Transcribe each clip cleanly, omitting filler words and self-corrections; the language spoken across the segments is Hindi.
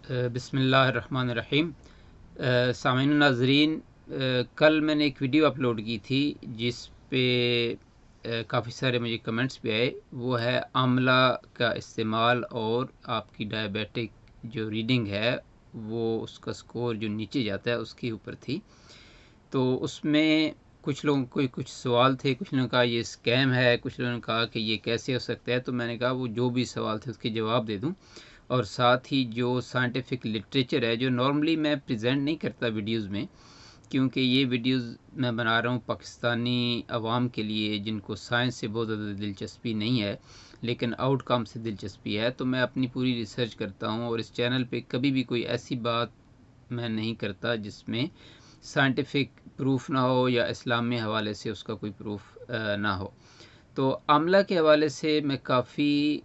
बिस्मिल्लाहिर्रहमानिर्रहीम। सामीन नाज़रीन, कल मैंने एक वीडियो अपलोड की थी जिस पे काफ़ी सारे मुझे कमेंट्स भी आए। वो है आंवला का इस्तेमाल और आपकी डायबिटिक जो रीडिंग है वो उसका स्कोर जो नीचे जाता है उसके ऊपर थी। तो उसमें कुछ लोगों को कुछ सवाल थे, कुछ लोगों ने कहा ये स्कैम है, कुछ लोगों ने कहा कि ये कैसे हो सकता है। तो मैंने कहा वो जो भी सवाल थे उसके जवाब दे दूं, और साथ ही जो साइंटिफिक लिटरेचर है जो नॉर्मली मैं प्रेजेंट नहीं करता वीडियोस में, क्योंकि ये वीडियोस मैं बना रहा हूँ पाकिस्तानी अवाम के लिए जिनको साइंस से बहुत ज़्यादा दिलचस्पी नहीं है लेकिन आउटकम से दिलचस्पी है। तो मैं अपनी पूरी रिसर्च करता हूँ और इस चैनल पे कभी भी कोई ऐसी बात मैं नहीं करता जिसमें साइंटिफिक प्रूफ ना हो या इस्लामी हवाले से उसका कोई प्रूफ ना हो। तो आमला के हवाले से मैं काफ़ी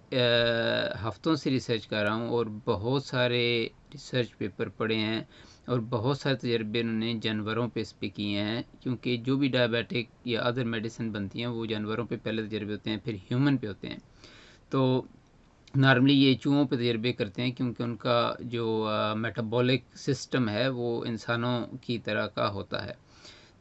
हफ्तों से रिसर्च कर रहा हूँ और बहुत सारे रिसर्च पेपर पढ़े हैं और बहुत सारे तजर्बे उन्होंने जानवरों पे इस पे किए हैं, क्योंकि जो भी डायबिटिक या अदर मेडिसिन बनती हैं वो जानवरों पे पहले तजर्बे होते हैं, फिर ह्यूमन पे होते हैं। तो नॉर्मली ये चूहों पे तजर्बे करते हैं क्योंकि उनका जो मेटाबॉलिक सिस्टम है वो इंसानों की तरह का होता है।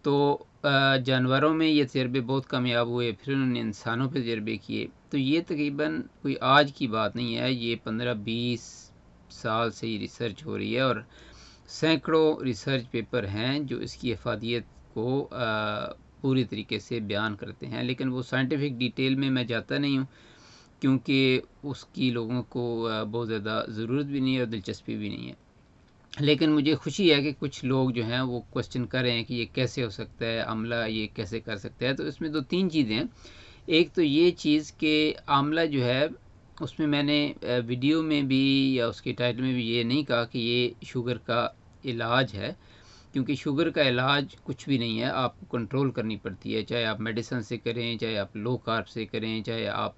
तो जानवरों में ये तजर्बे बहुत कामयाब हुए, फिर उन्होंने इंसानों पे तजर्बे किए। तो ये तकरीबन कोई आज की बात नहीं है, ये 15-20 साल से ये रिसर्च हो रही है और सैकड़ों रिसर्च पेपर हैं जो इसकी अफादियत को पूरी तरीके से बयान करते हैं। लेकिन वो साइंटिफिक डिटेल में मैं जाता नहीं हूँ क्योंकि उसकी लोगों को बहुत ज़्यादा ज़रूरत भी नहीं है और दिलचस्पी भी नहीं है। लेकिन मुझे खुशी है कि कुछ लोग जो हैं वो क्वेश्चन कर रहे हैं कि ये कैसे हो सकता है, आमला ये कैसे कर सकता है। तो इसमें दो तीन चीज़ें हैं। एक तो ये चीज़ कि आमला जो है उसमें मैंने वीडियो में भी या उसके टाइटल में भी ये नहीं कहा कि ये शुगर का इलाज है, क्योंकि शुगर का इलाज कुछ भी नहीं है, आपको कंट्रोल करनी पड़ती है। चाहे आप मेडिसिन से करें, चाहे आप लो कार्ब से करें, चाहे आप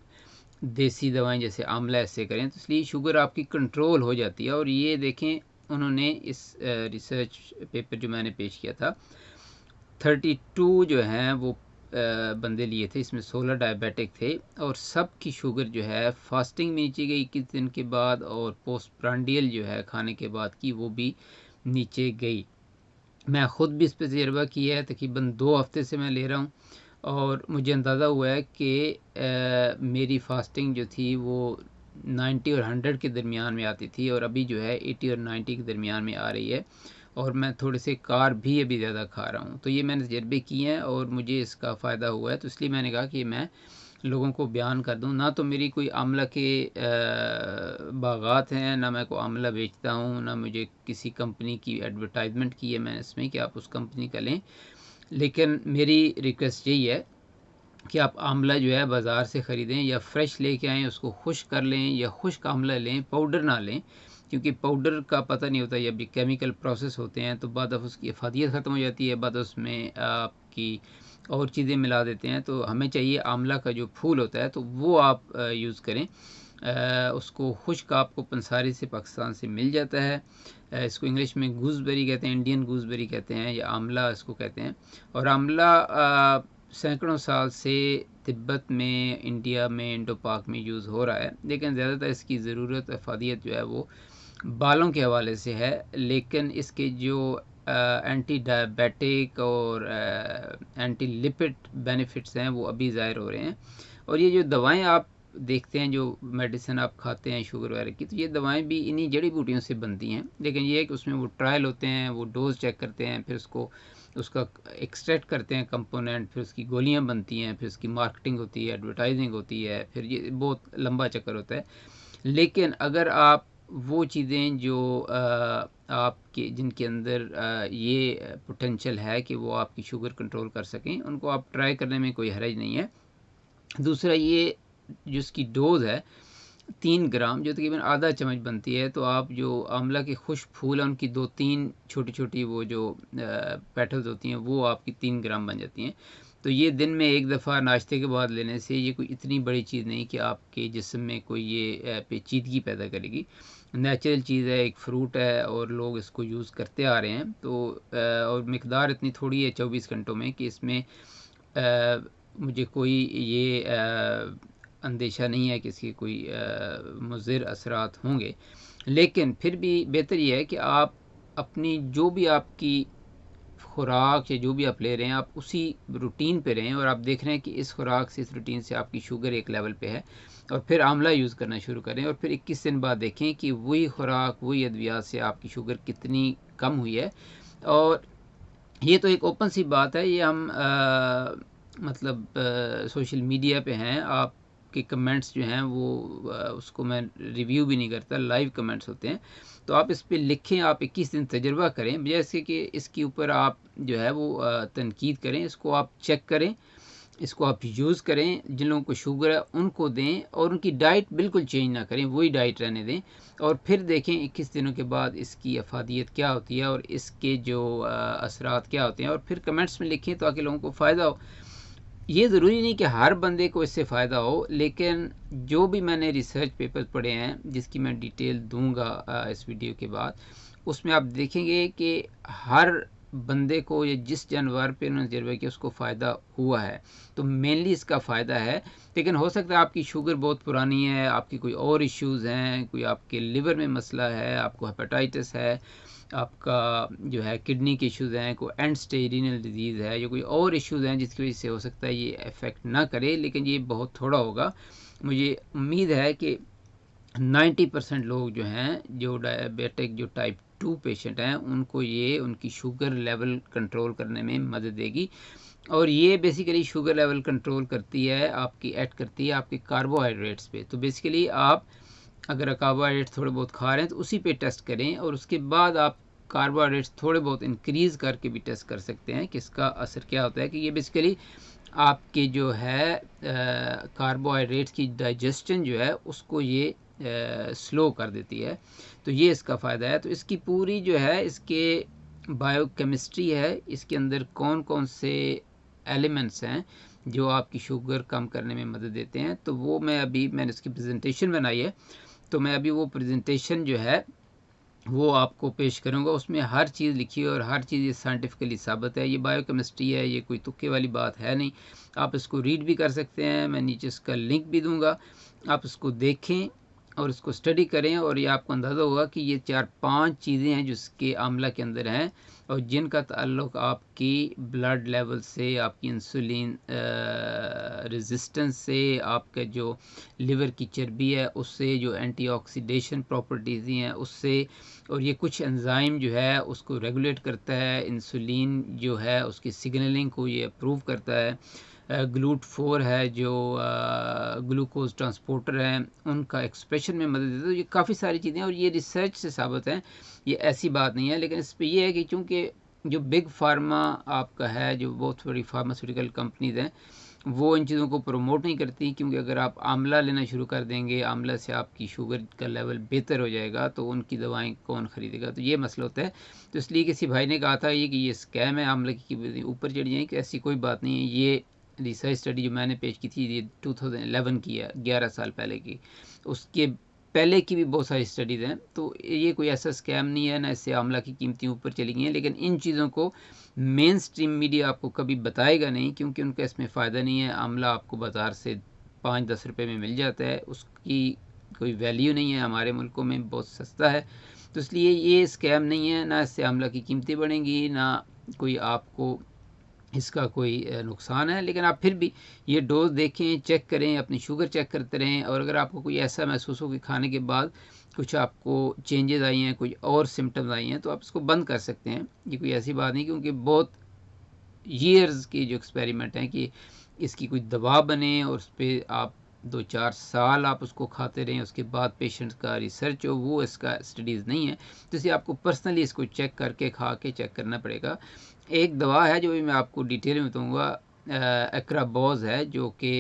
देसी दवाएं जैसे आंवला ऐसे करें, तो इसलिए शुगर आपकी कंट्रोल हो जाती है। और ये देखें, उन्होंने इस रिसर्च पेपर जो मैंने पेश किया था 32 जो हैं वो बंदे लिए थे, इसमें 16 डायबिटिक थे और सब की शुगर जो है फास्टिंग में नीचे गई 21 दिन के बाद, और पोस्ट प्रांडियल जो है खाने के बाद की वो भी नीचे गई। मैं ख़ुद भी इस पर तजर्बा किया है, तकरीबन 2 हफ्ते से मैं ले रहा हूँ और मुझे अंदाज़ा हुआ है कि मेरी फास्टिंग जो थी वो 90 और 100 के दरमियान में आती थी और अभी जो है 80 और 90 के दरमियान में आ रही है। और मैं थोड़े से कार्ब भी अभी ज़्यादा खा रहा हूँ। तो ये मैंने तजर्बे किए हैं और मुझे इसका फ़ायदा हुआ है, तो इसलिए मैंने कहा कि मैं लोगों को बयान कर दूं। ना तो मेरी कोई आमला के बागात हैं, ना मैं को आमला बेचता हूँ, ना मुझे किसी कंपनी की एडवर्टाइजमेंट की है मैंने इसमें कि आप उस कंपनी का लें। लेकिन मेरी रिक्वेस्ट यही है कि आप आमला जो है बाज़ार से ख़रीदें या फ्रेश लेके आएँ, उसको खुश कर लें या खुश्क आमला लें, पाउडर ना लें, क्योंकि पाउडर का पता नहीं होता, जब भी केमिकल प्रोसेस होते हैं तो बाद उसकी अफादियत ख़त्म हो जाती है, बाद उसमें आपकी और चीज़ें मिला देते हैं। तो हमें चाहिए आमला का जो फूल होता है तो वो आप यूज़ करें। उसको खुश्क आपको पंसारी से पाकिस्तान से मिल जाता है। इसको इंग्लिश में गूसबेरी कहते हैं, इंडियन गूसबेरी कहते हैं, या आमला इसको कहते हैं। और आमला सैकड़ों साल से तिब्बत में, इंडिया में, इंडो पाक में यूज़ हो रहा है, लेकिन ज़्यादातर इसकी ज़रूरत अफादियत जो है वो बालों के हवाले से है। लेकिन इसके जो एंटी डायबिटिक और एंटी लिपिड बेनिफिट्स हैं वो अभी ज़ाहिर हो रहे हैं। और ये जो दवाएं आप देखते हैं, जो मेडिसिन आप खाते हैं शुगर वगैरह की, तो ये दवाएं भी इन्हीं जड़ी बूटियों से बनती हैं। लेकिन ये है कि उसमें वो ट्रायल होते हैं, वो डोज चेक करते हैं, फिर उसका एक्सट्रैक्ट करते हैं कंपोनेंट, फिर उसकी गोलियां बनती हैं, फिर उसकी मार्केटिंग होती है, एडवर्टाइजिंग होती है, फिर ये बहुत लंबा चक्कर होता है। लेकिन अगर आप वो चीज़ें जो आपके जिनके अंदर ये पोटेंशियल है कि वो आपकी शुगर कंट्रोल कर सकें, उनको आप ट्राई करने में कोई हर्ज नहीं है। दूसरा, ये जो इसकी डोज़ है 3 ग्राम, जो तकरीबन आधा चम्मच बनती है, तो आप जो आंवला के खुश्क फूल हैं उनकी 2-3 छोटी-छोटी वो जो पेटल्स होती हैं वो आपकी 3 ग्राम बन जाती हैं। तो ये दिन में एक दफ़ा नाश्ते के बाद लेने से ये कोई इतनी बड़ी चीज़ नहीं कि आपके जिस्म में कोई ये पेचीदगी पैदा करेगी। नेचुरल चीज़ है, एक फ्रूट है और लोग इसको यूज़ करते आ रहे हैं। तो और मिकदार इतनी थोड़ी है 24 घंटों में कि इसमें मुझे कोई ये अंदेशा नहीं है कि इसके कोई मुज़िर असरात होंगे। लेकिन फिर भी बेहतर ये है कि आप अपनी जो भी आपकी खुराक या जो भी आप ले रहे हैं, आप उसी रूटीन पे रहें और आप देख रहे हैं कि इस खुराक से, इस रूटीन से आपकी शुगर एक लेवल पे है, और फिर आंवला यूज़ करना शुरू करें और फिर 21 दिन बाद देखें कि वही खुराक, वही अद्वियात से आपकी शुगर कितनी कम हुई है। और ये तो एक ओपन सी बात है, ये हम मतलब सोशल मीडिया पे हैं, आपके कमेंट्स जो हैं वो उसको मैं रिव्यू भी नहीं करता, लाइव कमेंट्स होते हैं। तो आप इस पे लिखें, आप 21 दिन तजुर्बा करें, जैसे कि इसके ऊपर आप जो है वो तनकीद करें, इसको आप चेक करें, इसको आप यूज़ करें, जिन लोगों को शुगर है उनको दें और उनकी डाइट बिल्कुल चेंज ना करें, वही डाइट रहने दें, और फिर देखें 21 दिनों के बाद इसकी अफादियत क्या होती है और इसके जो असरात क्या होते हैं, और फिर कमेंट्स में लिखें ताकि लोगों को फ़ायदा हो। ये ज़रूरी नहीं कि हर बंदे को इससे फ़ायदा हो, लेकिन जो भी मैंने रिसर्च पेपर पढ़े हैं, जिसकी मैं डिटेल दूंगा इस वीडियो के बाद, उसमें आप देखेंगे कि हर बंदे को या जिस जानवर पे उन्होंने तजर्बा किया उसको फ़ायदा हुआ है। तो मेनली इसका फ़ायदा है, लेकिन हो सकता है आपकी शुगर बहुत पुरानी है, आपकी कोई और इश्यूज़ हैं, कोई आपके लिवर में मसला है, आपको हेपेटाइटिस है, आपका जो है किडनी के इश्यूज़ हैं, कोई एंड स्टेज रीनल डिजीज़ है, या कोई और इश्यूज़ हैं जिसकी वजह से हो सकता है ये इफ़ेक्ट ना करे, लेकिन ये बहुत थोड़ा होगा। मुझे उम्मीद है कि 90% लोग जो हैं, जो डायबिटिक, जो टाइप 2 पेशेंट हैं, उनको ये उनकी शुगर लेवल कंट्रोल करने में मदद देगी। और ये बेसिकली शुगर लेवल कंट्रोल करती है, आपकी ऐड करती है आपके कार्बोहाइड्रेट्स पे। तो बेसिकली आप अगर कार्बोहाइड्रेट्स थोड़े बहुत खा रहे हैं तो उसी पे टेस्ट करें, और उसके बाद आप कार्बोहाइड्रेट्स थोड़े बहुत इंक्रीज़ करके भी टेस्ट कर सकते हैं कि इसका असर क्या होता है। कि ये बेसिकली आपके जो है कार्बोहाइड्रेट्स की डाइजेशन जो है उसको ये स्लो कर देती है। तो ये इसका फ़ायदा है। तो इसकी पूरी जो है, इसके बायोकेमिस्ट्री है, इसके अंदर कौन कौन से एलिमेंट्स हैं जो आपकी शुगर कम करने में मदद देते हैं, तो वो मैंने इसकी प्रेजेंटेशन बनाई है, तो मैं अभी वो प्रेजेंटेशन जो है वो आपको पेश करूंगा। उसमें हर चीज़ लिखी है और हर चीज़ ये साइंटिफिकली साबित है। ये बायोकेमिस्ट्री है, ये कोई तुक्के वाली बात है नहीं। आप इसको रीड भी कर सकते हैं, मैं नीचे इसका लिंक भी दूंगा, आप इसको देखें और इसको स्टडी करें, और ये आपको अंदाज़ा होगा कि ये 4-5 चीज़ें हैं जिसके आमला के अंदर हैं, और जिनका ताल्लुक़ आपकी ब्लड लेवल से, आपकी इंसुलिन रेजिस्टेंस से, आपका जो लिवर की चर्बी है उससे, जो एंटीऑक्सीडेशन प्रॉपर्टीज़ हैं उससे, और ये कुछ एंजाइम जो है उसको रेगुलेट करता है, इंसुलिन जो है उसकी सिग्नलिंग को ये अप्रूव करता है, GLUT4 है जो ग्लूकोज ट्रांसपोर्टर है, उनका एक्सप्रेशन में मदद देता है। तो ये काफ़ी सारी चीज़ें, और ये रिसर्च से साबित हैं, ये ऐसी बात नहीं है। लेकिन इस पर यह है कि चूँकि जो बिग फार्मा आपका है, जो बहुत बड़ी फार्मास्यूटिकल कंपनीज़ हैं, वो इन चीज़ों को प्रमोट नहीं करती, क्योंकि अगर आप आंवला लेना शुरू कर देंगे, आंवला से आपकी शुगर का लेवल बेहतर हो जाएगा, तो उनकी दवाएं कौन ख़रीदेगा, तो ये मसला होता है। तो इसलिए किसी भाई ने कहा था ये कि ये स्कैम है, आंवला की कीमतें ऊपर चढ़ जाएँ, कि ऐसी कोई बात नहीं है। ये रिसर्च स्टडी जो मैंने पेश की थी, ये 2011 की है, 11 साल पहले की। उसके पहले की भी बहुत सारी स्टडीज़ हैं, तो ये कोई ऐसा स्कैम नहीं है, ना इससे आंवला की कीमतें ऊपर चली गई हैं। लेकिन इन चीज़ों को मेन स्ट्रीम मीडिया आपको कभी बताएगा नहीं, क्योंकि उनका इसमें फ़ायदा नहीं है। आंवला आपको बाज़ार से 5-10 रुपए में मिल जाता है, उसकी कोई वैल्यू नहीं है, हमारे मुल्कों में बहुत सस्ता है। तो इसलिए ये स्कैम नहीं है, ना इससे आंवला की कीमतें बढ़ेंगी, ना कोई आपको इसका कोई नुकसान है। लेकिन आप फिर भी ये डोज़ देखें, चेक करें, अपनी शुगर चेक करते रहें, और अगर आपको कोई ऐसा महसूस हो कि खाने के बाद कुछ आपको चेंजेस आई हैं, कोई और सिम्टम्स आई हैं, तो आप इसको बंद कर सकते हैं। ये कोई ऐसी बात नहीं, क्योंकि बहुत ईयर्स की जो एक्सपेरिमेंट हैं कि इसकी कोई दवा बने और उस पर आप 2-4 साल आप उसको खाते रहें, उसके बाद पेशेंट्स का रिसर्च हो, वो इसका स्टडीज़ नहीं है। तो इसलिए आपको पर्सनली इसको चेक करके, खा के चेक करना पड़ेगा। एक दवा है जो भी मैं आपको डिटेल में बताऊँगा, एक्राबोज है, जो कि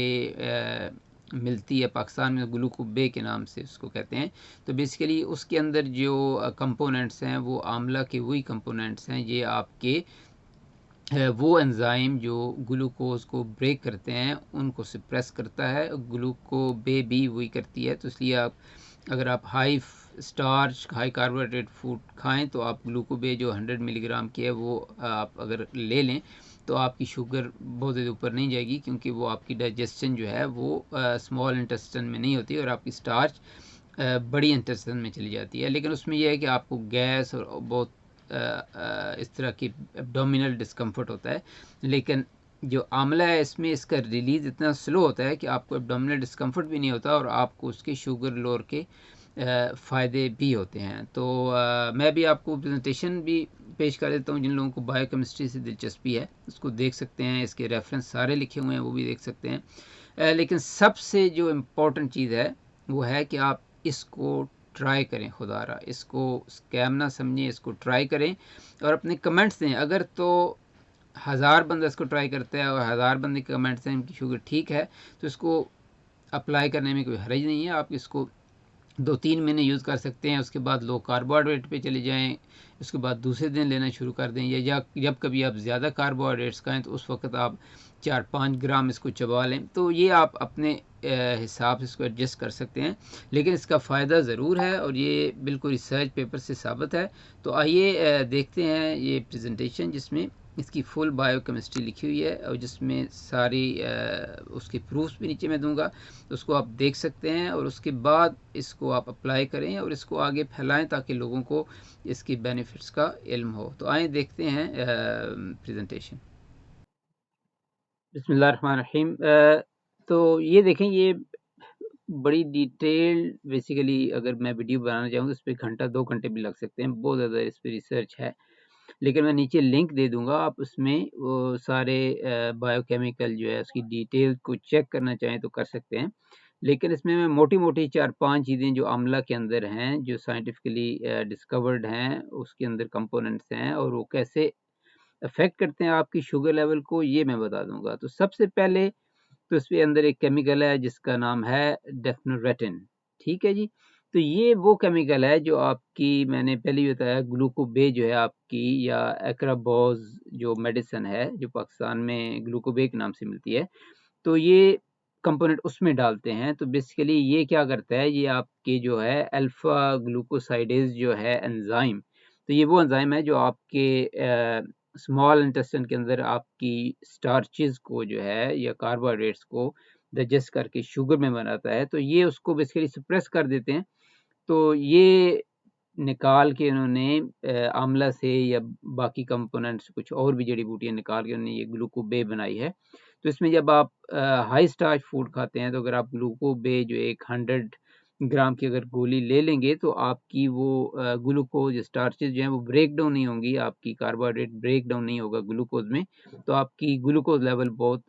मिलती है पाकिस्तान में, ग्लूकोबे के नाम से उसको कहते हैं। तो बेसिकली उसके अंदर जो कंपोनेंट्स हैं वो आंवला के वही कंपोनेंट्स हैं। ये आपके वो एंजाइम जो ग्लूकोज को ब्रेक करते हैं उनको सप्रेस करता है, ग्लूकोबे भी वही करती है। तो इसलिए अगर आप high starch, high carbohydrate food खाएं, तो आप ग्लूकोबे जो 100 मिलीग्राम की है वो आप अगर ले लें, तो आपकी शुगर बहुत ज़्यादा ऊपर नहीं जाएगी, क्योंकि वो आपकी डाइजेशन जो है वो स्मॉल इंटेस्टाइन में नहीं होती, और आपकी स्टार्च बड़ी इंटेस्टाइन में चली जाती है, लेकिन उसमें यह है कि आपको गैस और बहुत इस तरह की एब्डोमिनल डिस्कम्फर्ट होता है। लेकिन जो आंवला है इसमें इसका रिलीज़ इतना स्लो होता है कि आपको एब्डोमिनल डिस्कम्फर्ट भी नहीं होता और आपको उसके शुगर लोअर के फ़ायदे भी होते हैं। तो मैं भी आपको प्रेजेंटेशन भी पेश कर देता हूँ। जिन लोगों को बायोकेमिस्ट्री से दिलचस्पी है उसको देख सकते हैं, इसके रेफरेंस सारे लिखे हुए हैं वो भी देख सकते हैं। लेकिन सबसे जो इम्पोर्टेंट चीज़ है वो है कि आप इसको ट्राई करें, खुदारा इसको स्कैम ना समझें, इसको ट्राई करें और अपने कमेंट्स दें। अगर तो 1000 बंदा इसको ट्राई करता है और 1000 बंदे के कमेंट्स हैं इनकी शुगर ठीक है, तो इसको अप्लाई करने में कोई हर्ज नहीं है। आप इसको 2-3 महीने यूज़ कर सकते हैं, उसके बाद लो कार्बोहाइड्रेट पे चले जाएं, उसके बाद दूसरे दिन लेना शुरू कर दें, या जब कभी आप ज़्यादा कार्बोहाइड्रेट्स खाएं तो उस वक्त आप 4-5 ग्राम इसको चबा लें। तो ये आप अपने हिसाब से इसको एडजस्ट कर सकते हैं, लेकिन इसका फ़ायदा ज़रूर है और ये बिल्कुल रिसर्च पेपर से साबित है। तो आइए देखते हैं ये प्रेजेंटेशन जिसमें इसकी फुल बायोकेमिस्ट्री लिखी हुई है और जिसमें सारी उसके प्रूफ्स भी नीचे मैं दूंगा, उसको आप देख सकते हैं और उसके बाद इसको आप अप्लाई करें और इसको आगे फैलाएं ताकि लोगों को इसकी बेनिफिट्स का इल्म हो। तो आइए देखते हैं प्रेजेंटेशन। बिस्मिल्लाहिर्रहमानिर्रहीम। तो ये देखें, ये बड़ी डिटेल्ड बेसिकली अगर मैं वीडियो बनाना चाहूँ तो इस पर घंटा 2 घंटे भी लग सकते हैं, बहुत ज़्यादा इस पर रिसर्च है। लेकिन मैं नीचे लिंक दे दूंगा, आप उसमें वो सारे बायोकेमिकल जो है उसकी डिटेल को चेक करना चाहें तो कर सकते हैं। लेकिन इसमें मैं मोटी मोटी 4-5 चीज़ें जो आंवला के अंदर हैं, जो साइंटिफिकली डिस्कवर्ड हैं, उसके अंदर कंपोनेंट्स हैं और वो कैसे अफेक्ट करते हैं आपकी शुगर लेवल को, ये मैं बता दूंगा। तो सबसे पहले तो इसके अंदर एक केमिकल है जिसका नाम है डेफनोरेटिन। ठीक है जी। तो ये वो केमिकल है जो आपकी, मैंने पहले ही बताया, ग्लूकोबे जो है आपकी, या एक्राबोज जो मेडिसिन है जो पाकिस्तान में ग्लूकोबे के नाम से मिलती है, तो ये कंपोनेंट उसमें डालते हैं। तो बेसिकली ये क्या करता है, ये आपके जो है अल्फा ग्लूकोसाइडेज जो है एंजाइम, तो ये वो एंजाइम है जो आपके स्मॉल इंटेस्टाइन के अंदर आपकी स्टार्चेस को जो है या कार्बोहाइड्रेट्स को डाइजेस्ट करके शुगर में बनाता है। तो ये उसको बेसिकली सप्रेस कर देते हैं। तो ये निकाल के उन्होंने आंवला से या बाकी कंपोनेंट्स कुछ और भी जड़ी बूटियां निकाल के उन्होंने ये ग्लूकोबे बनाई है। तो इसमें जब आप हाई स्टार्च फूड खाते हैं तो अगर आप ग्लूकोबे जो एक 100 ग्राम की अगर गोली ले लेंगे तो आपकी वो ग्लूकोज स्टार्चेज जो हैं वो ब्रेक डाउन नहीं होंगी, आपकी कार्बोहाइड्रेट ब्रेक डाउन नहीं होगा ग्लूकोज में, तो आपकी ग्लूकोज लेवल बहुत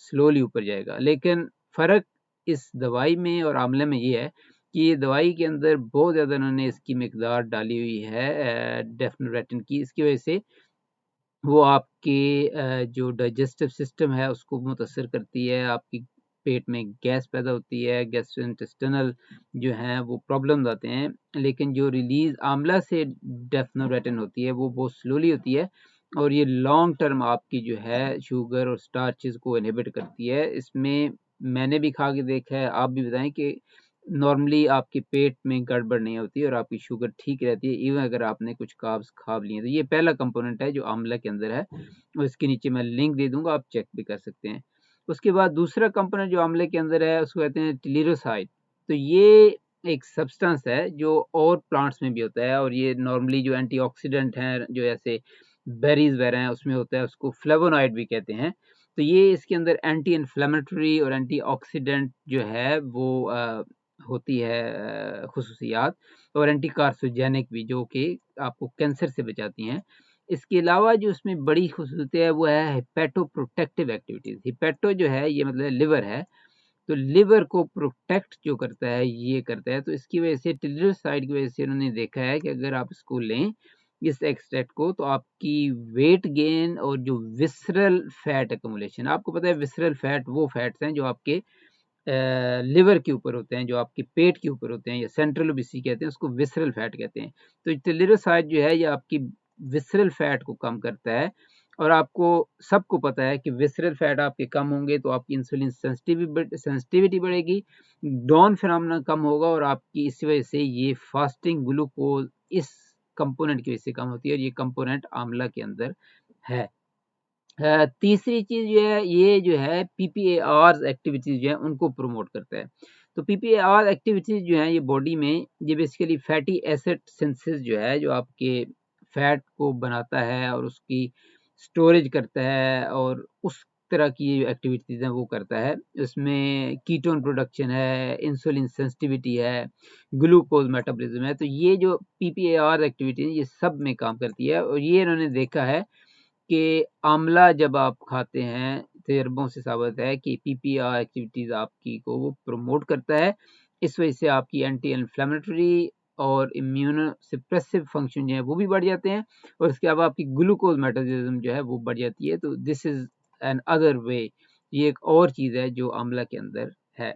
स्लोली ऊपर जाएगा। लेकिन फ़र्क इस दवाई में और आंवले में ये है कि ये दवाई के अंदर बहुत ज़्यादा उन्होंने इसकी मिकदार डाली हुई है डेफनोरेटिन की। इसकी वजह से वो आपके जो डाइजेस्टिव सिस्टम है उसको मुतासर करती है, आपकी पेट में गैस पैदा होती है, गैस्ट्रोइंटेस्टिनल जो हैं वो प्रॉब्लम्स आते हैं। लेकिन जो रिलीज़ आंवला से डेफनोरेटिन होती है वो बहुत स्लोली होती है और ये लॉन्ग टर्म आपकी जो है शुगर और स्टार्चेस को इनहिबिट करती है। इसमें मैंने भी खा के देखा है, आप भी बताएं कि नॉर्मली आपके पेट में गड़बड़ नहीं होती और आपकी शुगर ठीक रहती है, इवन अगर आपने कुछ कार्ब्स खा लिए हैं। तो ये पहला कंपोनेंट है जो आंवला के अंदर है और इसके नीचे मैं लिंक दे दूंगा, आप चेक भी कर सकते हैं। उसके बाद दूसरा कंपोनेंट जो आंवले के अंदर है उसको कहते हैं टेलिरोसाइड। तो ये एक सब्सटेंस है जो और प्लांट्स में भी होता है और ये नॉर्मली जो एंटीऑक्सीडेंट हैं जो ऐसे बेरीज वगैरह हैं उसमें होता है, उसको फ्लेवोनॉइड भी कहते हैं। तो ये इसके अंदर एंटी इन्फ्लेमेटरी और एंटीऑक्सीडेंट जो है वो होती है खसूसियात, और एंटी कार्सिनोजेनिक भी, जो कि आपको कैंसर से बचाती हैं। इसके अलावा जो इसमें बड़ी खसूसियत है वो है हिपैटो प्रोटेक्टिव एक्टिविटीज़। हिपैटो जो है ये मतलब लिवर है, तो लिवर को प्रोटेक्ट जो करता है ये करता है। तो इसकी वजह से टेलिरोसाइड की वजह से उन्होंने देखा है कि अगर आप इसको लें इस एक्सट्रैक्ट को तो आपकी वेट गेन और जो विसरल फैट एक्युमुलेशन, आपको पता है विसरल फैट वो फैट्स हैं जो आपके लिवर के ऊपर होते हैं, जो आपके पेट के ऊपर होते हैं, या सेंट्रल ओबेसिटी कहते हैं, उसको विसरल फैट कहते हैं। तो टेलिरोसाइड जो है ये आपकी विसरल फैट को कम करता है और आपको सबको पता है कि विसरल फैट आपके कम होंगे तो आपकी इंसुलिन सेंसिटिविटी बढ़ेगी, डॉन फिनोमेना कम होगा और आपकी इस वजह से ये फास्टिंग ग्लूकोज इस कंपोनेंट की वजह से कम होती है और ये कंपोनेंट आंवला के अंदर है। तीसरी चीज़ जो है ये जो है पीपीएआर एक्टिविटीज़ जो है उनको प्रमोट करता है। तो पीपीआर एक्टिविटीज़ जो हैं ये बॉडी में, ये बेसिकली फैटी एसिड सिंथेसिस जो है, जो आपके फैट को बनाता है और उसकी स्टोरेज करता है और उस तरह की एक्टिविटीज़ हैं वो करता है। इसमें कीटोन प्रोडक्शन है, इंसुलिन सेंसिटिविटी है, ग्लूकोज मेटाबॉलिज्म है। तो ये जो पीपीआर एक्टिविटी है ये सब में काम करती है और ये इन्होंने देखा है कि आंवला जब आप खाते हैं, तजर्बों से साबित है कि पीपीआर एक्टिविटीज़ आपकी को वो प्रमोट करता है। इस वजह से आपकी एंटी इन्फ्लेमेटरी और इम्यूनो सप्रेसिव फंक्शन जो है वो भी बढ़ जाते हैं और इसके अलावा आपकी ग्लूकोज मेटाबॉलिज्म जो है वो बढ़ जाती है। तो this is an other way, ये एक और चीज़ है जो आंवला के अंदर है।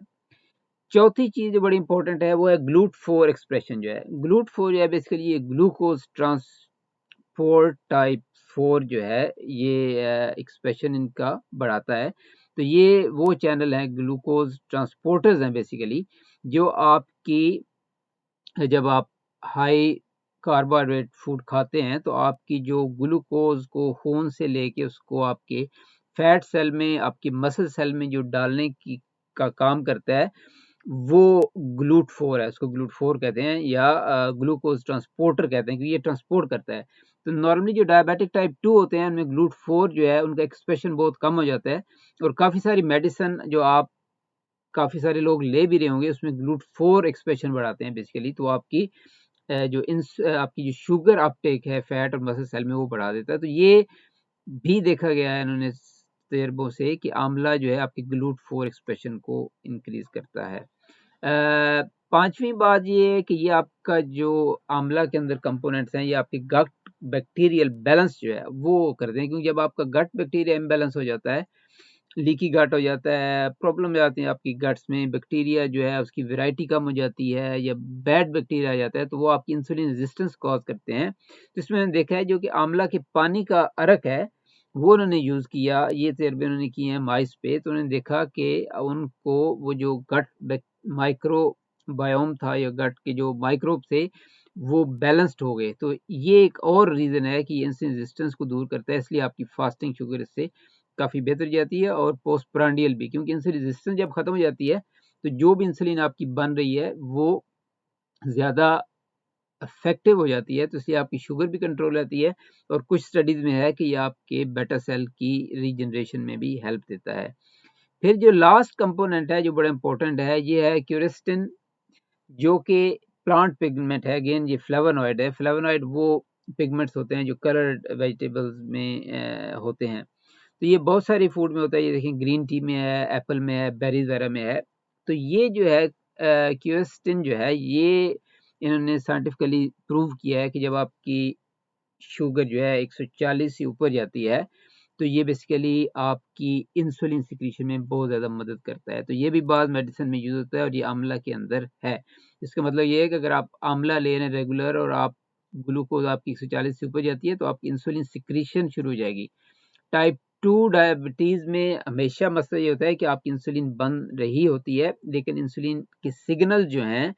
चौथी चीज़ जो बड़ी इंपॉर्टेंट है वो है GLUT4 एक्सप्रेशन जो है। GLUT4 जो है बेसिकली ये ग्लूकोज ट्रांसपोर्ट टाइप 4 जो है ये एक्सप्रेशन इनका बढ़ाता है। तो ये वो चैनल हैं, ग्लूकोज ट्रांसपोर्टर्स हैं बेसिकली, जो आपकी जब आप हाई कार्बोहाइड्रेट फूड खाते हैं तो आपकी जो ग्लूकोज को खून से लेके उसको आपके फैट सेल में, आपकी मसल सेल में जो डालने की का काम करता है वो GLUT4 है। उसको GLUT4 कहते हैं या ग्लूकोज ट्रांसपोर्टर कहते हैं, क्योंकि ये ट्रांसपोर्ट करता है। तो नॉर्मली जो डायबिटिक टाइप 2 होते हैं उनमें GLUT4 जो है उनका एक्सप्रेशन बहुत कम हो जाता है और काफ़ी सारी मेडिसिन जो आप काफ़ी सारे लोग ले भी रहे होंगे उसमें GLUT4 एक्सप्रेशन बढ़ाते हैं बेसिकली। तो आपकी आपकी जो शुगर अपटेक है फैट और मसल सेल में वो बढ़ा देता है। तो ये भी देखा गया है इन्होंने तजर्बों से कि आंवला जो है आपकी GLUT4 एक्सप्रेशन को इंक्रीज करता है। पांचवी बात ये है कि ये आपका जो आंवला के अंदर कंपोनेंट्स हैं ये आपके गट बैक्टीरियल बैलेंस जो है वो करते हैं, क्योंकि जब आपका गट बैक्टीरिया इम्बैलेंस हो जाता है, लीकी गट हो जाता है, प्रॉब्लम हो जाती है आपकी गट्स में, बैक्टीरिया जो है उसकी वैरायटी कम हो जाती है या बैड बैक्टीरिया आ जाता है तो वो आपकी इंसुलिन रेजिस्टेंस कॉज करते हैं। तो इसमें मैंने देखा है जो कि आंवला के पानी का अर्क है वो उन्होंने यूज़ किया, ये तजर्बे उन्होंने किए हैं माइस पे। तो उन्होंने देखा कि उनको वो जो गट माइक्रोबायोम था या गट के जो माइक्रोब थे वो बैलेंस्ड हो गए। तो ये एक और रीज़न है कि इंसुलिन रेजिस्टेंस को दूर करता है, इसलिए आपकी फास्टिंग शुगर इससे काफ़ी बेहतर जाती है और पोस्टप्रांडियल भी, क्योंकि इंसुलिन रेजिस्टेंस जब खत्म हो जाती है तो जो भी इंसुलिन आपकी बन रही है वो ज़्यादा इफेक्टिव हो जाती है, तो इसलिए आपकी शुगर भी कंट्रोल रहती है और कुछ स्टडीज़ में है कि ये आपके बेटा सेल की रीजनरेशन में भी हेल्प देता है। फिर जो लास्ट कंपोनेंट है जो बड़ा इंपॉर्टेंट है ये है क्यूरेस्टिन, जो कि प्लांट पिगमेंट है। अगेन ये फ्लेवोनॉइड है। फ्लेवोनॉइड वो पिगमेंट्स होते हैं जो कलर्ड वेजिटेबल्स में होते हैं। तो ये बहुत सारी फूड में होता है, ये देखें ग्रीन टी में है, एप्पल में है, बेरीज वगैरह में है। तो ये जो है क्यूएस्टिन जो है ये इन्होंने साइंटिफिकली प्रूव किया है कि जब आपकी शुगर जो है 140 से ऊपर जाती है तो ये बेसिकली आपकी इंसुलिन सिक्रीशन में बहुत ज़्यादा मदद करता है। तो ये भी बाद मेडिसिन में यूज़ होता है और ये आंवला के अंदर है। इसका मतलब ये है कि अगर आप आंवला ले रहे हैं रेगुलर और आप ग्लूकोज आपकी 140 से ऊपर जाती है तो आपकी इंसुलिन सिक्रीशन शुरू हो जाएगी। टाइप 2 डायबिटीज़ में हमेशा मसला ये होता है कि आपकी इंसुलिन बन रही होती है, लेकिन इंसुलिन के सिग्नल जो हैं,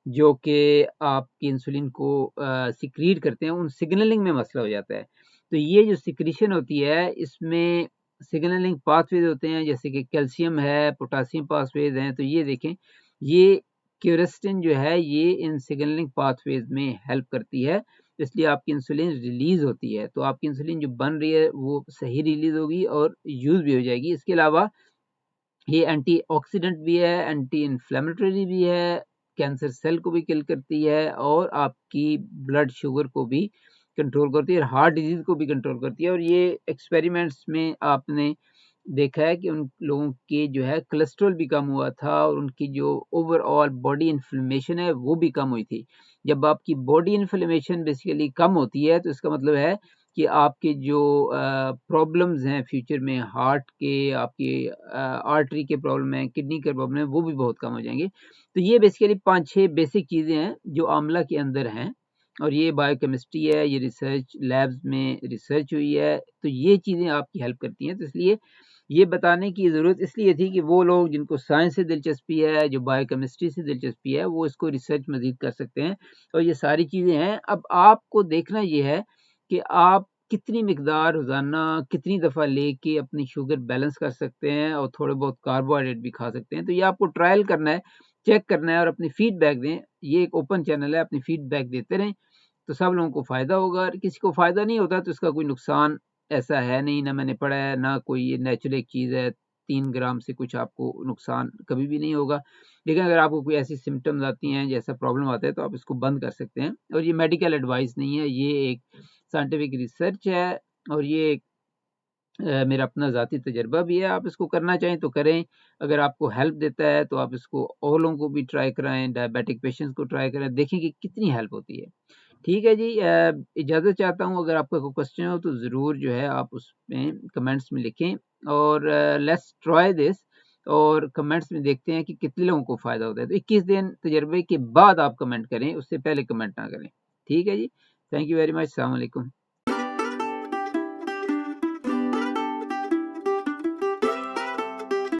जो कि आपकी इंसुलिन को सिक्रीट करते हैं, उन सिग्नलिंग में मसला हो जाता है। तो ये जो सिक्रीशन होती है, इसमें सिग्नलिंग पाथवेज़ होते हैं, जैसे कि कैल्शियम है, पोटेशियम पाथवेज़ हैं। तो ये देखें, ये क्यूरेस्टिन जो है, ये इन सिग्नलिंग पाथवेज़ में हेल्प करती है। इसलिए आपकी इंसुलिन रिलीज़ होती है। तो आपकी इंसुलिन जो बन रही है, वो सही रिलीज़ होगी और यूज़ भी हो जाएगी। इसके अलावा ये एंटीऑक्सीडेंट भी है, एंटी इन्फ्लेमेटरी भी है, कैंसर सेल को भी किल करती है और आपकी ब्लड शुगर को भी कंट्रोल करती है और हार्ट डिजीज़ को भी कंट्रोल करती है। और ये एक्सपेरिमेंट्स में आपने देखा है कि उन लोगों के जो है कोलेस्ट्रॉल भी कम हुआ था और उनकी जो ओवरऑल बॉडी इन्फ्लेमेशन है वो भी कम हुई थी। जब आपकी बॉडी इन्फ्लेमेशन बेसिकली कम होती है तो इसका मतलब है कि आपके जो प्रॉब्लम्स हैं फ्यूचर में, हार्ट के, आपके आर्टरी के प्रॉब्लम है, किडनी के प्रॉब्लम है, वो भी बहुत कम हो जाएंगे। तो ये बेसिकली 5-6 बेसिक चीज़ें हैं जो आंवला के अंदर हैं और ये बायोकेमिस्ट्री है, ये रिसर्च लैब्स में रिसर्च हुई है। तो ये चीज़ें आपकी हेल्प करती हैं। तो इसलिए ये बताने की ज़रूरत इसलिए थी कि वो लोग जिनको साइंस से दिलचस्पी है, जो बायोकेमिस्ट्री से दिलचस्पी है, वो इसको रिसर्च मज़ीद कर सकते हैं और ये सारी चीज़ें हैं। अब आपको देखना ये है कि आप कितनी मिकदार रोज़ाना कितनी दफ़ा लेके अपनी शुगर बैलेंस कर सकते हैं और थोड़े बहुत कार्बोहाइड्रेट भी खा सकते हैं। तो ये आपको ट्रायल करना है चेक करना है और अपनी फीडबैक दें। ये एक ओपन चैनल है, अपनी फीडबैक देते रहें तो सब लोगों को फ़ायदा होगा। और किसी को फ़ायदा नहीं होता तो इसका कोई नुकसान ऐसा है नहीं, ना मैंने पढ़ा है, ना कोई ये नेचुरल एक चीज़ है। 3 ग्राम से कुछ आपको नुकसान कभी भी नहीं होगा। लेकिन अगर आपको कोई ऐसी सिम्पटम्स आती हैं, जैसा प्रॉब्लम आता है, तो आप इसको बंद कर सकते हैं। और ये मेडिकल एडवाइस नहीं है, ये एक साइंटिफिक रिसर्च है और ये एक मेरा अपना ज़ाती तजुर्बा भी है। आप इसको करना चाहें तो करें, अगर आपको हेल्प देता है तो आप इसको और लोगों को भी ट्राई कराएँ, डायबिटिक पेशेंट्स को ट्राई करें, देखें कि कितनी हेल्प होती है। ठीक है जी, इजाज़त चाहता हूँ। अगर आपका कोई क्वेश्चन हो तो ज़रूर जो है आप उसमें कमेंट्स में लिखें और लेट्स ट्राई दिस और कमेंट्स में देखते हैं कि कितने लोगों को फ़ायदा होता है। तो 21 दिन तजर्बे के बाद आप कमेंट करें, उससे पहले कमेंट ना करें। ठीक है जी, थैंक यू वेरी मच। अस्सलाम वालेकुम।